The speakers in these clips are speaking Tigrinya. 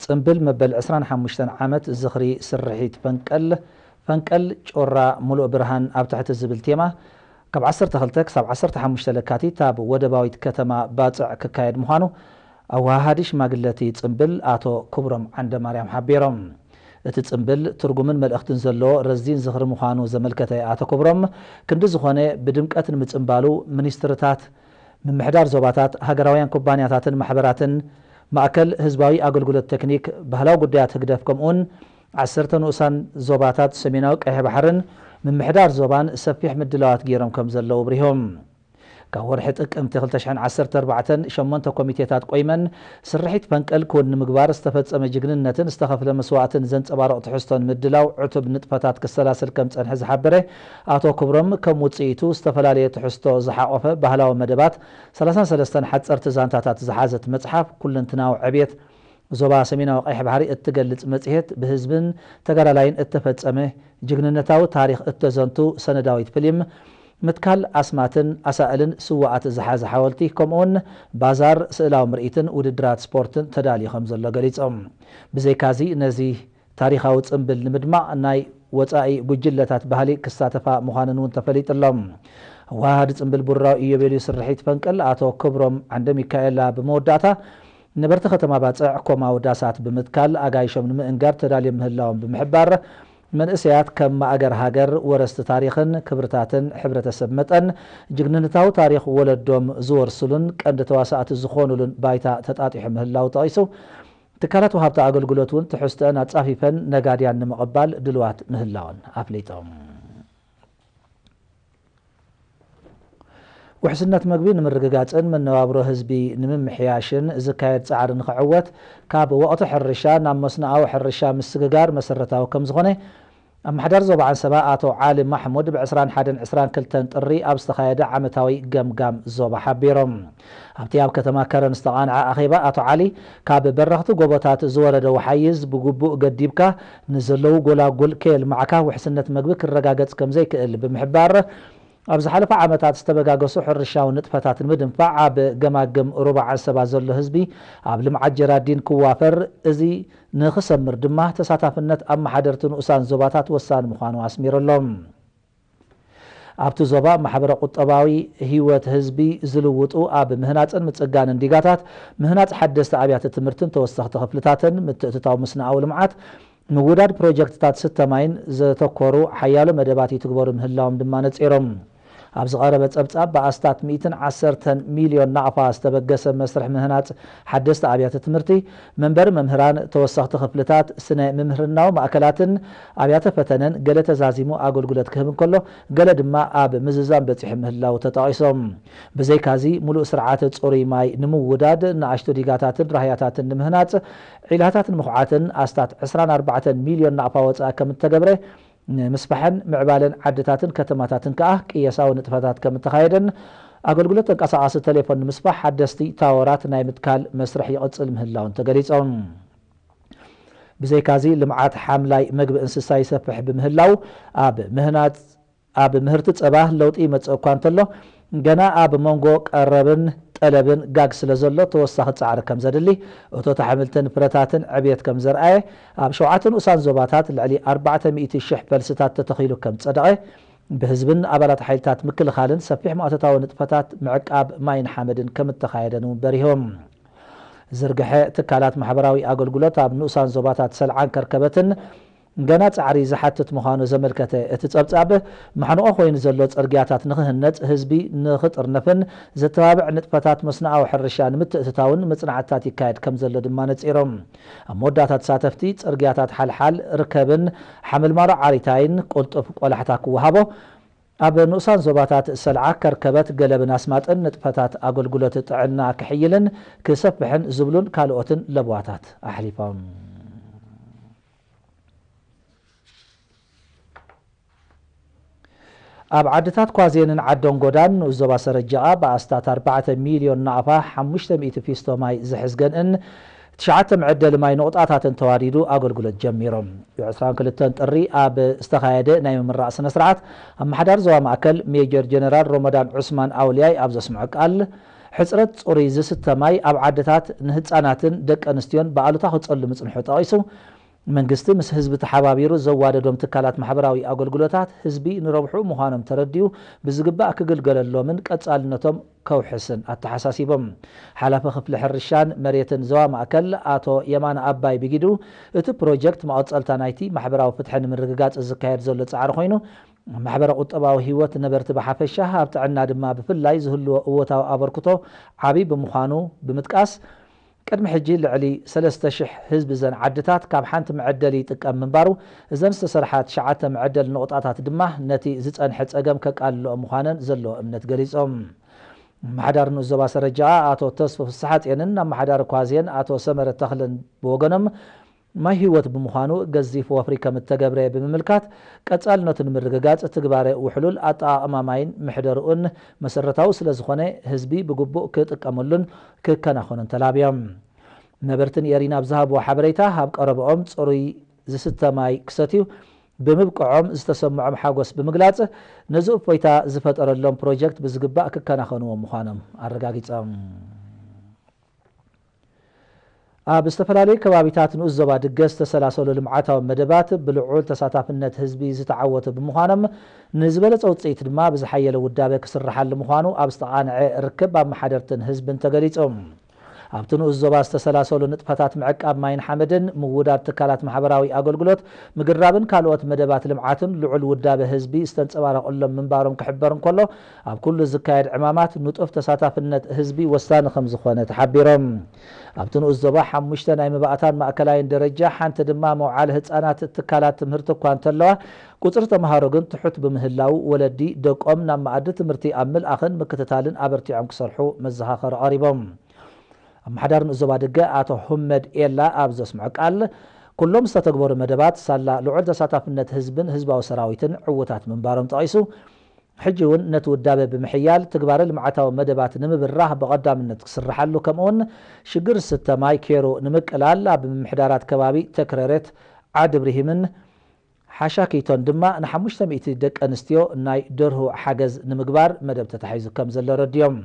ጽምብል መበል 25 ዓመት ዝኽሪ ስርሒት ፈንቀል ጮራ ሙሉእ ብርሃን ኣብ ትሕቲ ዝብል ቴማ ካብ 12 ክሳብ 15 ለካቲት ኣብ ወደባዊት ከተማ ባጽዕ ክካየድ ምዃኑ ኣዋሃዲ ሽማግለቲ ጽምብል ኣቶ ክብሮም ዓንደማርያም ሓቢሮም። እቲ ጽምብል ትርጉምን መልእኽትን ዘለዎ ረዚን ዝኽሪ ምዃኑ ዘመልከተ ኣቶ ክብሮም ክንዲ ዝኾነ ብድምቀትን ምጽምባሉ ሚኒስትርታት ምምሕዳር ዞባታት ሃገራውያን ኩባንያታትን ማሕበራትን ማእከል ህዝባዊ ኣገልግሎት ቴክኒክ ባህላዊ ጉዳያት ህግደፍ ከምኡን 10 ንኡሳን ዞባታት ሰሜናዊ ቀይሕ ባሕርን ምምሕዳር ዞባን ሰፊሕ ምድላዋት ገይሮም ከም ዘለዉ ብሪሆም። ካብ ወርሒ ጥቅምቲ 2014 8 ኮሚቴታት ቆይመን ስርሒት ፈንቀል ክውን ምግባር ዝተፈጸመ ጅግንነትን ዝተኸፍለ መስዋዕትን ዘንጸባርቕ ትሕዝቶን ምድላው ዕቱብ ንጥፈታት ክሰላስል ከም ጸንሐ ዝሓበረ ኣቶ ክብሮም ከም ውጽኢቱ ዝተፈላለየ ትሕዝቶ ዝሓቆፈ ባህላዊ መደባት 33 ሓጸርቲ ዛንታታት ዝሓዘት መጽሓፍ ኩልንትናዊ ዕብየት ዞባ ሰሜናዊ ቀይሕ ባሕሪ እትገልጽ መጽሔት ብህዝብን ተጋዳላይን እተፈጸመ ጅግንነታዊ ታሪኽ እተዘንቱ ሰነዳዊት ፊልም ምትካል ኣስማትን ኣሳእልን ስዋዓት ዝሓዘ ሓወልቲ ከምኡውን ባዛር ስእላዊ ምርኢትን ውድድራት ስፖርትን ተዳልዩ ከም ዘሎ ገሊጾም። ብዘይካዚ ነዚ ታሪኻዊ ጽምብል ንምድማቕ ናይ ወፃኢ ጉጅለታት ባህሊ ክሳተፋ ምዃንን እውን ተፈሊጡሎም። ዋሃዲ ጽምብል ቡራዊ ኢዮቤልዩ ስርሒት ፈንቀል ኣቶ ክብሮም ዓንደ ሚካኤላ ብመወዳእታ ነበርቲ ከተማ ባጽዕ ኮማ ውዳሳት ብምትካል ኣጋይሾም ንምእንጋር ተዳልዮም ምህላዎም ብምሕባር መንእሰያት ከም ማእገር ሃገር ወረስቲ ታሪኽን ክብርታትን ሕብረተሰብ መጠን ጅግንነታዊ ታሪኽ ወለዶም ዝወርስሉን ቀንዲ ተዋሳእቲ ዝኾኑሉን ባይታ ተጣጢሑ ምህላው ጠቒሱ ትካላት ወሃብቲ ኣገልግሎት እውን ትሕዝቶአን ኣጻፊፈን ነጋድያን ንምቕባል ድልዋት ምህላውን ኣፍሊጦም። ውሕስነት ምግቢ ንምርግጋጽን መነባብሮ ህዝቢ ንምምሕያሽን ዝካየድ ጻዕሪ ንኽዕወት ካብ ወቕቲ ሕርሻ ናብ መስኖኣዊ ሕርሻ ምስግጋር መሰረታዊ ከም ዝኾነ ኣማሕዳር ዞባ ዓንሰባ ኣቶ ዓሊ ማሕሙድ ብ21-22 ጥሪ ኣብ ዝተኻየደ ዓመታዊ ገምጋም ዞባ ሓቢሮም። ኣብቲ ኣብ ከተማ ከረን ዝተቓንዐ ኣኼባ ኣቶ ዓሊ ካብ በረኽቲ ጎቦታት ዝወረደ ወሓይዝ ብግቡእ ገዲብካ ንዘለዉ ጎላጉል ከየልማዕካ ውሕስነት ምግቢ ክረጋገጽ ከም ዘይክእል ብምሕባር ኣብ ዝሓለፈ ዓመታት ዝተበጋገሱ ሕርሻዊ ንጥፈታት ንምድንፋዕ ኣብ ገማግም ሩባ ዓንሰባ ዘሎ ህዝቢ ኣብ ልምዓት ጀራዲን ክዋፈር እዚ ንኽሰምር ድማ ተሳታፍነት ኣመሓደርቲ ንኡሳን ዞባታት ወሳኒ ምዃኑ ኣስሚሮሎም። ኣብቲ ዞባ ማሕበረ ቁጠባዊ ህይወት ህዝቢ ዝልውጡ ኣብ ምህናፅን ምጽጋንን ዲጋታት ምህናፅ ሓደስቲ ኣብያተ ትምህርትን ተወሰኽቲ ክፍልታትን ምትእትታዊ ምስናኣዊ ልምዓት ምውዳድ ፕሮጀክትታት ስተማይን ዘተኮሩ ሓያሎ መደባት ይትግበሩ ምህላዎም ድማ ነጺሮም። ኣብ ዝቐረበ ጸብጻብ ብኣስታት 110 ሚልዮን ናቕፋ ዝተበገሰ መስርሕ ምህናፅ ሓደስቲ ኣብያተ ትምህርቲ መንበሪ መምህራን ተወሰኽቲ ክፍልታት ስነ ምምህርናዊ ማእከላትን ኣብያተ ፈተነን ገለ ተዛዚሙ ኣገልግሎት ክህብ እንከሎ ገለ ድማ ኣብ ምዝዛም በፂሑ ምህላው ተጠቒሶም። ብዘይካዚ ሙሉእ ስርዓተ ጽሩይ ማይ ንምውዳድ ንኣሽቱ ዲጋታትን ራህያታትን ንምህናፅ ዒላታትን ምኹዓትን ኣስታት 24 ሚልዮን ናቕፋ ወፃእ ከም እተገብረ ንምስፋሕን ምዕባለን ዓድታትን ከተማታትን ከዓ ቅየሳዊ ንጥፈታት ከም እተኻየደን ኣገልግሎት ተንቀሳቓሲ ቴሌፎን ንምስፋሕ ሓደስቲ ታወራት ናይ ምትካል መስርሕ ይቕጽል ምህላውን ተገሊጾም። ብዘይካዚ ልምዓት ሓምላይ ምግቢ እንስሳ ይሰፍሕ ብምህላው ኣብ ምህርቲ ጸባ ለውጢ ይመጽእ እኳ እንተሎ ገና ኣብ መንጎ ቀረብን ጠለብን ጋግ ስለ ዘሎ ተወሳኺ ጻዕሪ ከም ዘድሊ እቶት ኣሕምልትን ፍረታትን ዕብየት ከም ዘርአየ ኣብ 7 ንኡሳን ዞባታት ልዕሊ 400,000 ፈልስታት ተተኺሉ ከም ጸደቐ ብህዝብን ኣባላት ሓይልታት ምክልኻልን ሰፊሕ ማእተታዊ ንጥፈታት ምዕቃብ ማይን ሓመድን ከም እተኻየደን እውን በሪሆም። ዝርግሐ ትካላት ማሕበራዊ ኣገልግሎት ኣብ ንኡሳን ዞባታት ሰልዓን ከርከበትን ገና ጻዕሪ ዝሓትት ምዃኑ ዘመልከተ እቲ ጸብጻብ ማሕንቆ ኮይኑ ዘሎ ጽርግያታት ንኽህነጽ ህዝቢ ንኽጥርነፍን ዘተባብዕ ንጥፈታት መስኖኣዊ ሕርሻ ንምትእትታውን መጽናዕትታት ይካየድ ከም ዘሎ ድማ ነጺሮም። ኣብ መወዳእታ ተሳተፍቲ ጽርግያታት ሓልሓል ርከብን ሓመልማሎ ዓሪታይን ቁልጡፍ ቆላሕታ ክወሃቦ ኣብ ንኡሳን ዞባታት ሰልዓ ከርከበት ገለብን ኣስማጥን ንጥፈታት ኣገልግሎት ጥዕና ክሕይልን ክሰፍሕን ዝብሉን ካልኦትን ለብዋታት ኣሕሊፎም። ኣብ ዓድታት ኳዜንን ዓዶን ጎዳን ዞባ ሰረጃኣ ብኣስታት 4 ሚልዮን ናቕፋ 500 ፊስቶ ማይ ዝሕዝገንን 9 መዕደሊ ማይ ንቑጣታትን ተዋዲዱ ኣገልግሎት ጀሚሮም። ብ22 ጥሪ ኣብ ዝተኻየደ ናይ ምምራቕ ስነ ስርዓት ኣመሓዳር ዞባ ማእከል ሜጀር ጀነራል ሮመዳን ዑስማን ኣውልያይ ኣብ ዘስምዑ ቃል ሕፅረት ጽሩይ ዝስተ ማይ ኣብ ዓድታት ንህፃናትን ደቂ ኣንስትዮን ብኣሉታ ክጸልሙ ጽንሑ ጠቒሱ መንግስቲ ምስ ህዝቢ ተሓባቢሩ ዘዋደዶም ትካላት ማሕበራዊ ኣገልግሎታት ህዝቢ ንረብሑ ምዃኖም ተረዲዩ ብዝግባእ ክግልገለሎምን ቀጻልነቶም ከውሕስን ኣተሓሳሲቦም ሓላፊ ክፍሊ ሕርሻን መሬትን ዞባ ማእከል ኣቶ የማነ ኣባይ ብጊዱ እቲ ፕሮጀክት መቐጸልታ ናይቲ ማሕበራዊ ፍትሒ ንምርግጋጽ ዝካየድ ዘሎ ጻዕሪ ኮይኑ ማሕበረ ቁጠባዊ ህይወት ነበርቲ ብሓፈሻ ኣብ ጥዕና ድማ ብፍላይ ዝህልዎ እወታዊ ኣበርክቶ ዓብይ ብምዃኑ ብምጥቃስ ቅድሚ ሕጂ ልዕሊ 3000 ህዝቢ ዘን ዓድታት ካብ ሓንቲ መዐደሊ ይጥቀም ምንባሩ እዘን ዝተሰርሓት 9 መዐደሊ ንቑጣታት ድማ ነቲ ዝጸንሐ ጸገም ከቃልሎ ምዃነን ዘለዎ እምነት ገሊጾም ማሕዳር ንዞባ ሰረጃኣ አቶ ተስፋ ፍስሓ ጤንን ማሕዳር ኳዝየን አቶ ሰመረ ተኽለን ብወገኖም ማይ ህይወት ብምዃኑ ገዚፍ ወፍሪ ከም ተገብረ ብምምልካት ቀጻልነትን ምርግጋጽ ትግባረ ውሕሉል ኣጠቃቅማ ማይን ምሕደሩን መሰረታዊ ስለ ዝኾነ ህዝቢ ብግቡእ ክጥቀመሉን ክከናኸኑን ተላብዮም ነበርትን የሪና ብዝሃብዎ ሓበሬታ ኣብ ቀረብኦም ጽሩይ ዝስተ ማይ ክሰትዩ ብምብቅዖም ዝተሰምዖም ሓጎስ ብምግላጽ ነዚ እፎይታ ዝፈጠረሎም ፕሮጀክት ብዝግባእ ክከናኸንዎም ምዃኖም ኣረጋጊጾም ኣብ ዝተፈላለዩ ከባቢታት ንኡስ ዞባ ድገስ ዝተሰላሰሉ ልምዓታዊ መደባት ብልዑል ተሳታፍነት ህዝቢ ዝተዓወተ ብምዃኖም ንዝበለፀ ውፅኢት ድማ ብዝሓየለ ውዳበ ክስርሓሉ ምዃኑ ኣብ ዝተቃንዐ ርክብ ኣመሓደርትን ህዝብን ተገሊጾም ኣብቲ ንኡስ ዞባ ዝተሰላሰሉ ንጥፈታት ምዕቃብ ማይን ሓመድን ምውዳድ ትካላት ማሕበራዊ ኣገልግሎት ምግራብን ካልኦት መደባት ልምዓትን ልዑል ውዳበ ህዝቢ ዝተንጸባረቐሎም ምንባሮም ክሕበር እንከሎ ኣብ ኩሉ ዝካየድ ዕማማት ንጡፍ ተሳታፍነት ህዝቢ ወሳኒ ከም ዝኾነ ተሓቢሮም ኣብቲ ንኡስ ዞባ 5 ናይ ምባእታን ማእከላይን ደረጃ ሓንቲ ድማ መውዓሊ ህፃናት ትካላት ትምህርቲ እኳ እንተለዋ ቁፅሪ ተምሃሮ ግን ትሑት ብምህላው ወለዲ ደቆም ናብ ማኣዲ ትምህርቲ ኣብ ምልኣኽን ምክትታልን ኣበርቲዖም ክሰርሑ መዘኻኸሪ ቀሪቦም ማሕዳር ንኡስ ዞባ ድገ ኣቶ ሁመድ ኤላ ኣብ ዘስምዑ ቃል ኩሎም ዝተተግበሩ መደባት ሳላ ልዑል ተሳታፍነት ህዝብን ህዝባዊ ሰራዊትን ዕውታት ምንባሮም ጠቒሱ ሕጂ እውን ነቲ ውዳበ ብምሕያል ትግባረ ልምዓታዊ መደባት ንምብራህ ብቐዳምነት ክስርሓሉ ከምኡውን ሽግር ዝስተ ማይ ከይሩ ንምቅላል ኣብ ምምሕዳራት ከባቢ ተክረረት ዓዲ ብርሂምን ሓሻኪቶን ድማ ን500 ደቂ ኣንስትዮ ናይ ደርሁ ሓገዝ ንምግባር መደብ ተታሒዙ ከም ዘሎ ረድዮም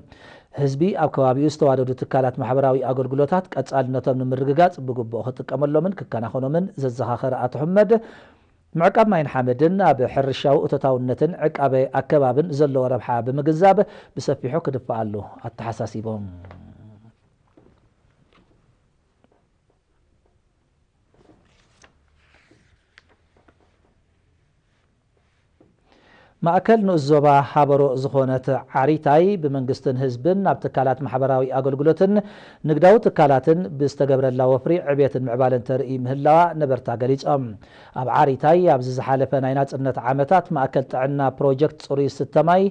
ህዝቢ ኣብ ከባቢኡ ዝተዋደዱ ትካላት ማሕበራዊ ኣገልግሎታት ቀጻልነቶም ንምርግጋጽ ብግቡእ ክጥቀመሎምን ክከናኸኖምን ዘዘኻኸረ ኣቶ ሕመድ ምዕቃብ ማይን ሓመድን ኣብ ሕርሻዊ እቶታውነትን ዕቃበ ኣከባብን ዘለዎ ረብሓ ብምግዛብ ብሰፊሑ ክድፈኣሉ ኣተሓሳሲቦም ማእከል ንኡስ ዞባ ሃበሮ ዝኾነት ዓሪታይ ብመንግስትን ህዝብን ናብ ትካላት ማሕበራዊ ኣገልግሎትን ንግዳዊ ትካላትን ብዝተገብረላ ወፍሪ ዕብየትን ምዕባለን ተርኢ ምህላዋ ነበርታ ገሊጾም ኣብ ዓሪታይ ኣብዚ ዝሓለፈ ናይ ናጽነት ዓመታት ማእከል ጥዕና ፕሮጀክት ጽሩይ ዝስተ ማይ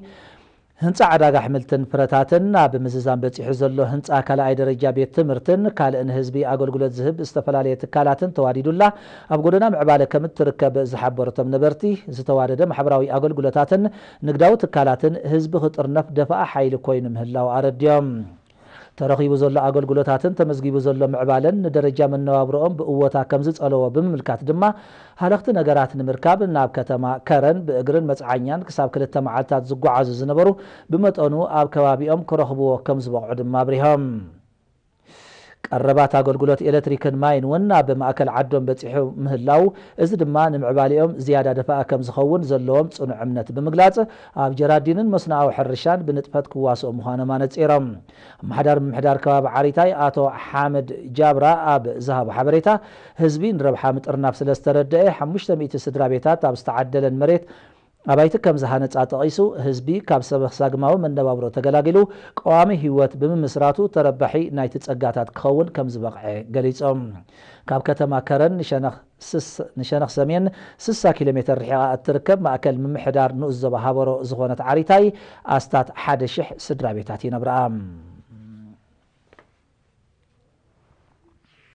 ህንፃ ዕዳጋ ኣሕምልትን ፍረታትን ኣብ ምዝዛም በፂሑ ዘሎ ህንፃ ካልኣይ ደረጃ ቤት ትምህርትን ካልእን ህዝቢ ኣገልግሎት ዝህብ ዝተፈላለየ ትካላትን ተዋዲዱላ ኣብ ጎደና ምዕባለ ከም እትርከብ ዝሓበረቶም ነበርቲ ዝተዋደደ ማሕበራዊ ኣገልግሎታትን ንግዳዊ ትካላትን ህዝቢ ክጥርነፍ ደፋኣ ሓይሊ ኮይኑ ምህላው ኣረድዮም ተረኺቡ ዘሎ ኣገልግሎታትን ተመዝጊቡ ዘሎ ምዕባለን ንደረጃ መነባብሮኦም ብእወታ ከም ዝጸለዎ ብምምልካት ድማ ሃለኽቲ ነገራት ንምርካብ ናብ ከተማ ከረን ብእግርን መጽዓኛን ክሳብ 2 መዓልታት ዝጓዓዙ ዝነበሩ ብመጠኑ ኣብ ከባቢኦም ክረኽብዎ ከም ዝበቕዑ ድማ ኣብሪሆም ቀረባት ኣገልግሎት ኤሌክትሪክን ማይን እውን ኣብ ማእከል ዓዶም በፂሑ ምህላው እዚ ድማ ንምዕባሊኦም ዝያዳ ደፋኣ ከም ዝኸውን ዘለዎም ጽኑዕ እምነት ብምግላጽ ኣብ ጀራዲንን መስናዊ ሕርሻን ብንጥፈት ክዋስኡ ምዃኖም ኣነጺሮም ማሕዳር ምምሕዳር ከባቢ ዓሪታይ ኣቶ ሓመድ ጃብራ ኣብ ዝሃቡ ሓበሬታ ህዝቢ ንረብሓ ምጥርናፍ ስለ ዝተረድአ 500 ስድራ ቤታት ኣብ ዝተዓደለን መሬት ኣባይቲ ከም ዝሃነፃ ጠቒሱ ህዝቢ ካብ ሰበክሳግማዊ መነባብሮ ተገላጊሉ ቀዋሚ ህይወት ብምምስራቱ ተረባሒ ናይቲ ጸጋታት ክኸውን ከም ዝበቕዐ ገሊጾም ካብ ከተማ ከረን ንሸነኽ ሰሜን 60 ኪሎ ሜትር ርሒቓ እትርከብ ማእከል ምምሕዳር ንኡስ ዞባ ሃበሮ ዝኾነት ዓሪታይ ኣስታት 1000 ስድራ ቤታት ይነብራ